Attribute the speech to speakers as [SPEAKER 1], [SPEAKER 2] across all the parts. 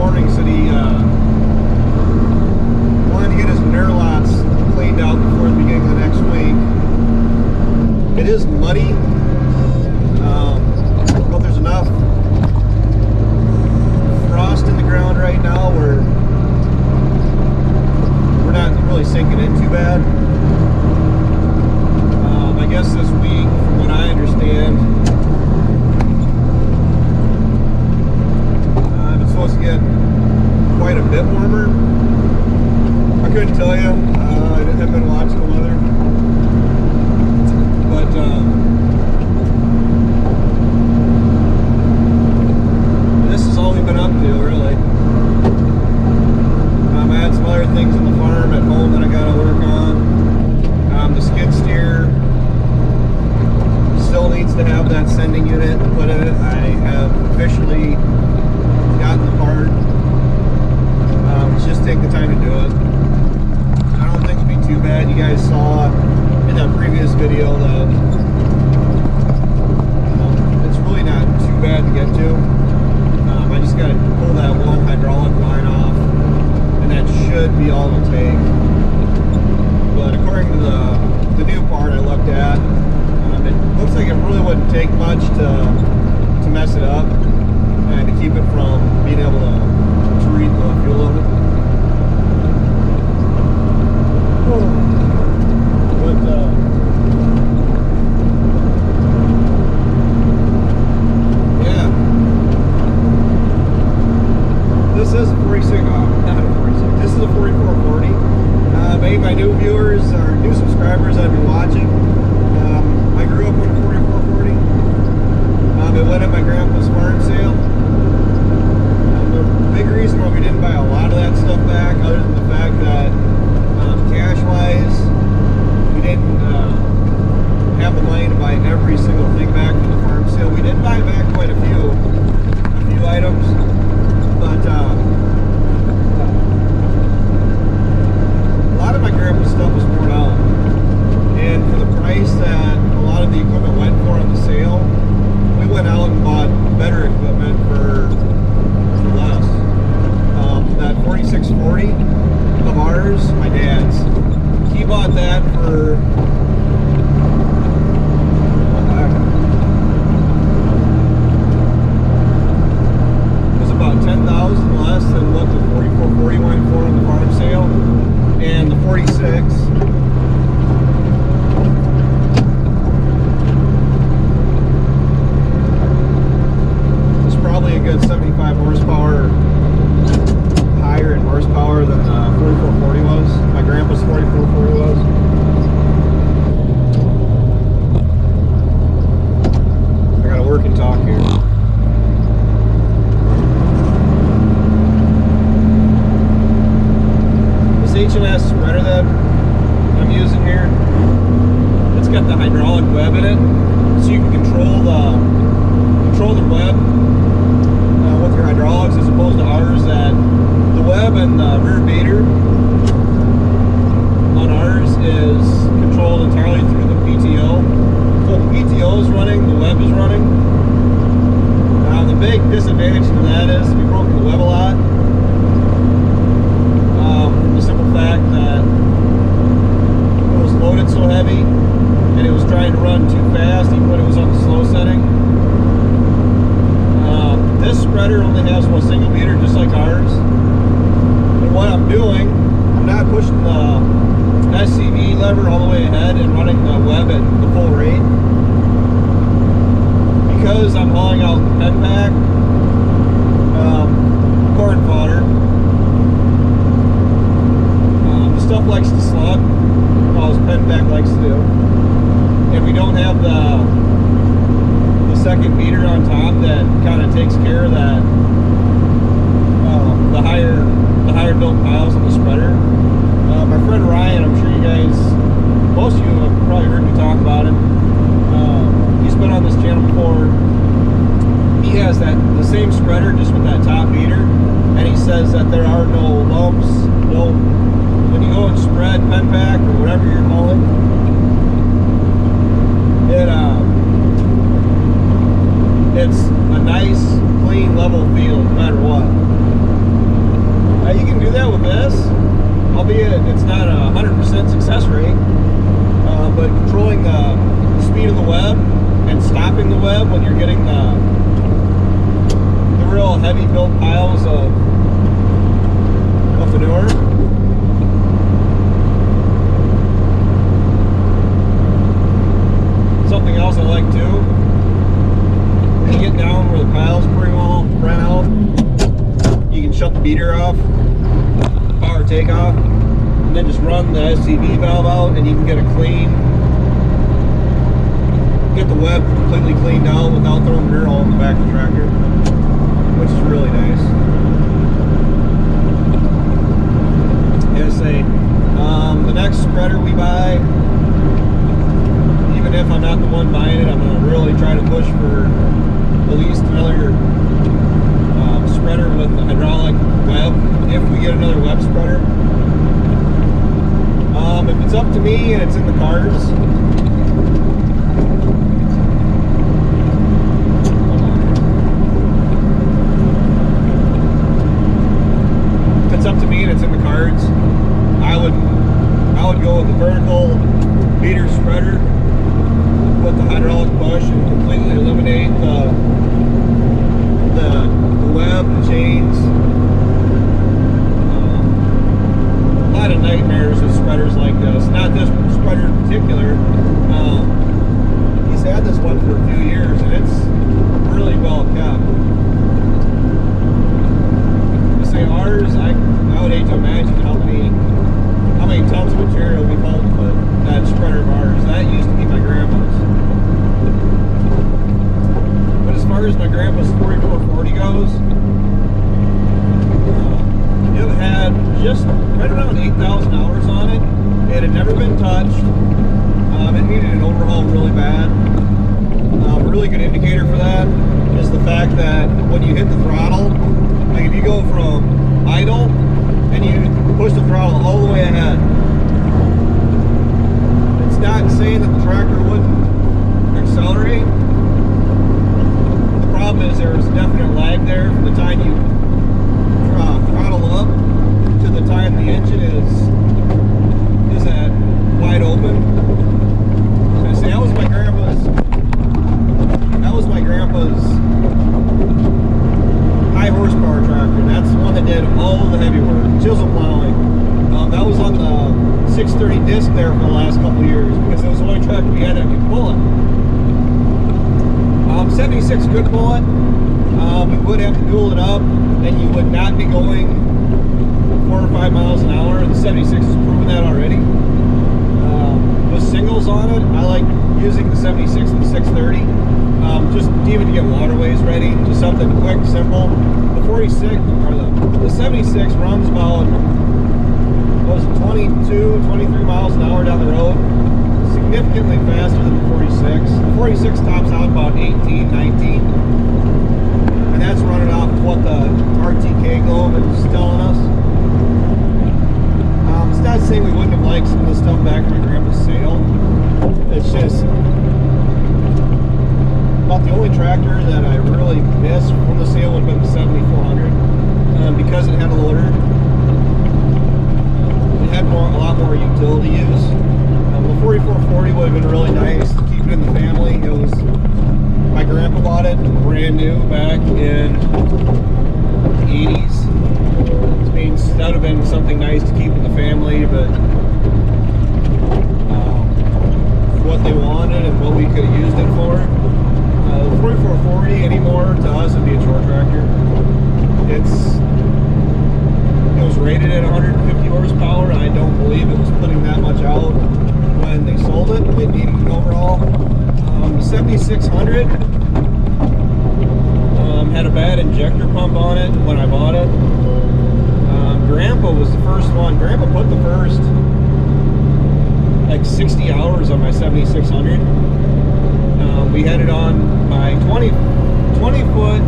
[SPEAKER 1] morning said he wanted to get his manure lots cleaned out before the beginning of the next week. It is muddy, but there's enough frost in the ground right now where we're not really sinking in too bad. I guess this week, from what I understand, it's supposed to get quite a bit warmer. I couldn't tell you. I haven't been watching the weather. But this is all we've been up to, really. I had some other things in the farm at home that I got to work on. The skid steer still needs to have that sending unit put in it. I have officially gotten the part. Just take the time to do it. I don't think it'll be too bad. You guys saw in that previous video that it's really not too bad to get to. I just got to pull that one hydraulic line off, and that should be all it'll take. But according to the new part I looked at, it looks like it really wouldn't take much to mess it up and to keep it from being able to read the fuel of it. But yeah, this is a 46, not a 46, this is a 4440. Maybe my new viewers or new subscribers that have been watching, I grew up with a 4440. It went at my grandpa's farm sale. The big reason why we didn't buy a lot of that stuff back, other than the fact that cash-wise, we didn't have the money to buy every single thing back from the farm sale. We did buy back quite a few items, but a lot of my grandpa's stuff was worn out, and for the price that a lot of the equipment went for on the sale, we went out and bought better equipment for less. That 4640 of ours, my dad's, he bought that for it was about $10,000 less than what the 4440 went for on the farm sale, and the 46 is probably a good 75 horsepower higher in horsepower than the 4440 was. My grandpa's 4440 was. I gotta work and talk here. This H&S spreader that I'm using here, it's got the hydraulic web in it, so you can control the web with your hydraulics, as opposed to ours that the web and the rear beater on ours is controlled entirely through the PTO. So if the PTO is running, the web is running. The big disadvantage to that is we broke the web a lot. The simple fact that it was loaded so heavy and it was trying to run too fast even when it was on the slow setting. This spreader only has one single beater, just like ours. And what I'm doing, I'm not pushing the SCV lever all the way ahead and running the web at the full rate. Because I'm hauling out pen pack, corn fodder, the stuff likes to slug, all this pen pack likes to do. And we don't have the second beater on top that kind of takes care of that, the higher built piles on the spreader. My friend Ryan, I'm sure you guys, most of you have probably heard me talk about him. He's been on this channel before. He has the same spreader, just with that top beater, and he says that there are no lumps, when you go and spread pen pack or whatever you're hauling, it's a nice, clean, level field no matter what. web when you're getting the real heavy built piles of manure. Something else I like too, when you get down where the pile's pretty well ran out, you can shut the beater off, power takeoff, and then just run the SCV valve out, and you can get the web completely cleaned out without throwing manure all in the back of the tractor, which is really nice. As I say, the next spreader we buy, even if I'm not the one buying it, I'm going to really try to push for at least another spreader with a hydraulic web, if we get another web spreader. If it's up to me and it's in the cards, I would go with the vertical beater spreader with the hydraulic push and completely eliminate the web, the chains. A lot of nightmares with spreaders like this. Not this spreader in particular. He's had this one for a few years and it's really well kept. To say ours, I would hate to imagine how many tons of material we hauled with that spreader of ours. That used to be my grandpa's. But as far as my grandpa's 4440 goes, it had just right around 8,000 hours on it. It had never been touched. It needed an overhaul really bad. A really good indicator for that is the fact that when you hit the throttle, like if you go from idle and you push the throttle all the way ahead, it's not saying that the tractor wouldn't accelerate. The problem is there's a definite lag there from the time you throttle up to the time the engine is at wide open. I say that was my grandpa's high horsepower tractor. That's the one that did all of the heavy work, chisel plowing. That was on the 630 disc there for the last couple of years because it was the only tractor we had that could pull it. 76 could pull it. We would have to dual it up, and you would not be going 4 or 5 miles an hour. The 76 has proven that already. With singles on it, I like using the 76 and the 630. Just even to get waterways ready, just something quick, simple. The 46 or the 76 runs about 22, 23 miles an hour down the road, significantly faster than the 46. The 46 tops out about 18, 19, and that's running off of what the RTK Globe is telling us. It's not saying we wouldn't have liked some of the stuff back in my grandpa's sale. It's just about the only tractor that I really miss from the sale would have been the 7400, because it had a loader. It had a lot more utility use. The 4440 would have been really nice to keep it in the family. It was, my grandpa bought it brand new back in the 80s. Which means that would have been something nice to keep in the family, but what they wanted and what we could have used it for. The 4440 anymore to us would be a chore tractor. It was rated at 150 horsepower. I don't believe it was putting that much out when they sold it. It needed an overhaul. The 7600 had a bad injector pump on it when I bought it. Grandpa was the first one. Grandpa put the first like 60 hours on my 7600. We had it on my 20 foot.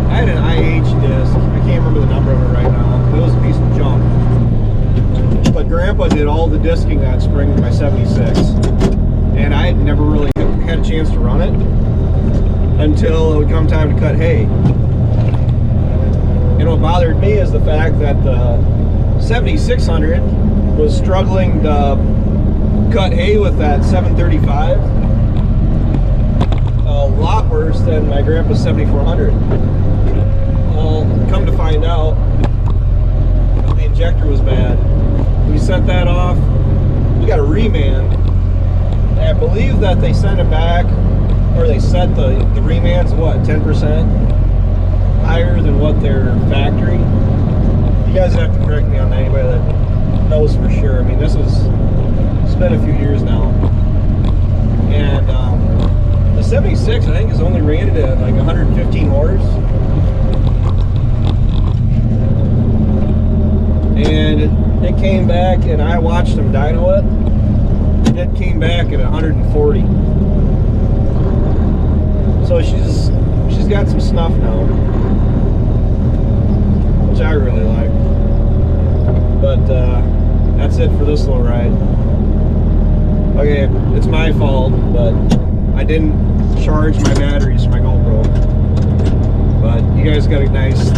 [SPEAKER 1] I had an IH disc. I can't remember the number of it right now. It was a piece of junk. But Grandpa did all the disking that spring with my 76. And I had never really had a chance to run it until it would come time to cut hay. And what bothered me is the fact that the 7600 was struggling to cut hay with that 735. lot worse than my grandpa's 7400. Well, come to find out, the injector was bad. We sent that off. We got a remand. And I believe that they sent it back, or they set the remands, what, 10% higher than what their factory? You guys have to correct me on that, anybody that knows for sure. I mean, it's been a few years now. And the 76, I think, is only rated at like 115 horse. And it came back, and I watched them dyno it, and it came back at 140. So she's got some snuff now, which I really like. But that's it for this little ride. Okay, it's my fault, but I didn't charge my batteries for my GoPro. But you guys got a nice